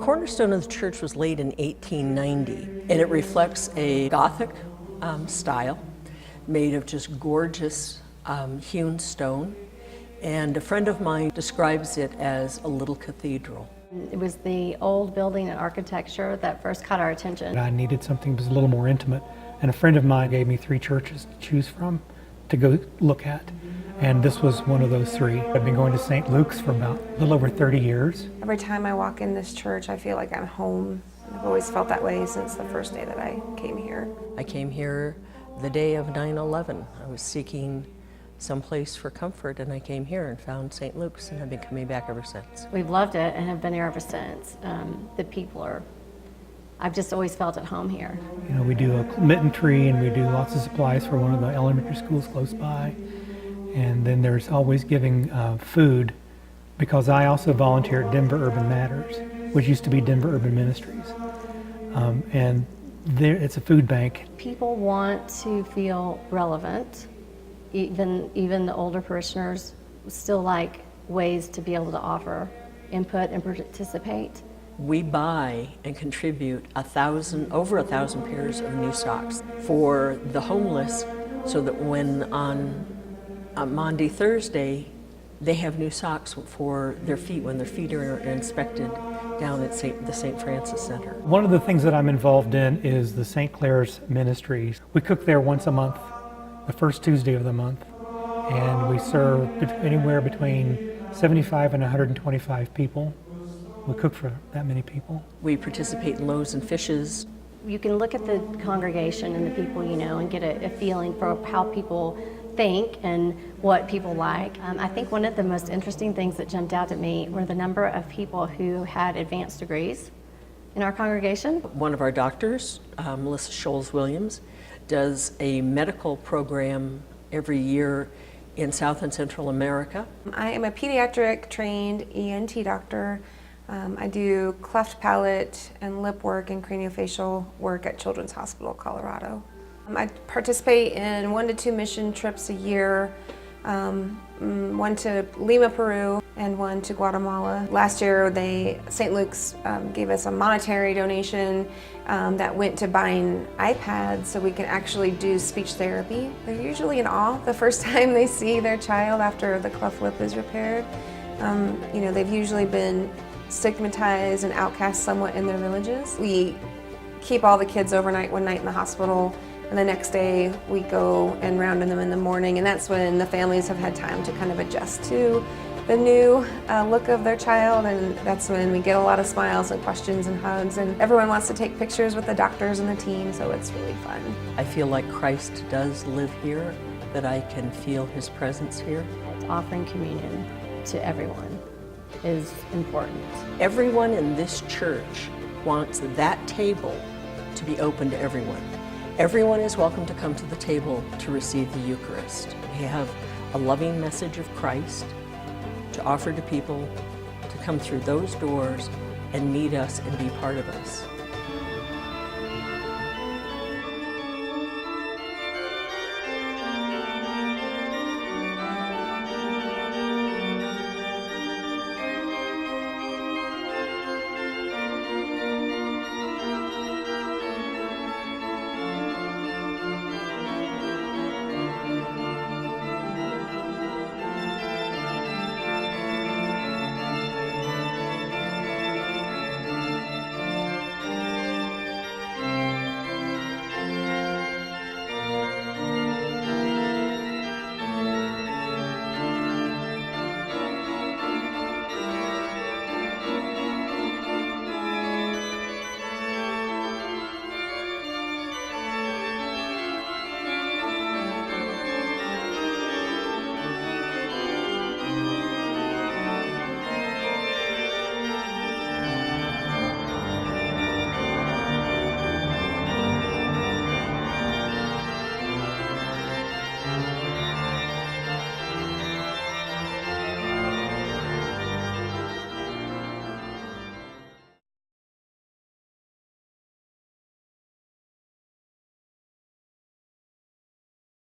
The cornerstone of the church was laid in 1890, and it reflects a Gothic style made of just gorgeous hewn stone. And a friend of mine describes it as a little cathedral. It was the old building and architecture that first caught our attention. I needed something that was a little more intimate, and a friend of mine gave me 3 churches to choose from to go look at. And this was one of those 3. I've been going to St. Luke's for about a little over 30 years. Every time I walk in this church, I feel like I'm home. I've always felt that way since the first day that I came here. I came here the day of 9/11. I was seeking someplace for comfort, and I came here and found St. Luke's, and I've been coming back ever since. We've loved it and have been here ever since. The people are, I've just always felt at home here. You know, we do a mitten tree, and we do lots of supplies for one of the elementary schools close by. And then there's always giving food, because I also volunteer at Denver Urban Matters, which used to be Denver Urban Ministries. And it's a food bank. People want to feel relevant. Even the older parishioners still like ways to be able to offer input and participate. We buy and contribute over 1,000 pairs of new socks for the homeless, so that when on Maundy, Thursday, they have new socks for their feet when their feet are inspected down at the St. Francis Center. One of the things that I'm involved in is the St. Clare's Ministries. We cook there once a month, the first Tuesday of the month, and we serve anywhere between 75 and 125 people. We cook for that many people. We participate in loaves and fishes. You can look at the congregation and the people you know and get a feeling for how people think and what people like. I think one of the most interesting things that jumped out at me were the number of people who had advanced degrees in our congregation. One of our doctors, Melissa Scholes-Williams, does a medical program every year in South and Central America. I am a pediatric trained ENT doctor. I do cleft palate and lip work and craniofacial work at Children's Hospital, Colorado. I participate in 1 to 2 mission trips a year, 1 to Lima, Peru, and 1 to Guatemala. Last year, St. Luke's gave us a monetary donation that went to buying iPads so we can actually do speech therapy. They're usually in awe the first time they see their child after the cleft lip is repaired. You know, they've usually been stigmatized and outcast somewhat in their villages. We keep all the kids overnight one night in the hospital, and the next day we go and round them in the morning, and that's when the families have had time to kind of adjust to the new look of their child, and that's when we get a lot of smiles and questions and hugs, and everyone wants to take pictures with the doctors and the team, so it's really fun. I feel like Christ does live here, that I can feel his presence here. Offering communion to everyone is important. Everyone in this church wants that table to be open to everyone. Everyone is welcome to come to the table to receive the Eucharist. We have a loving message of Christ to offer to people to come through those doors and meet us and be part of us.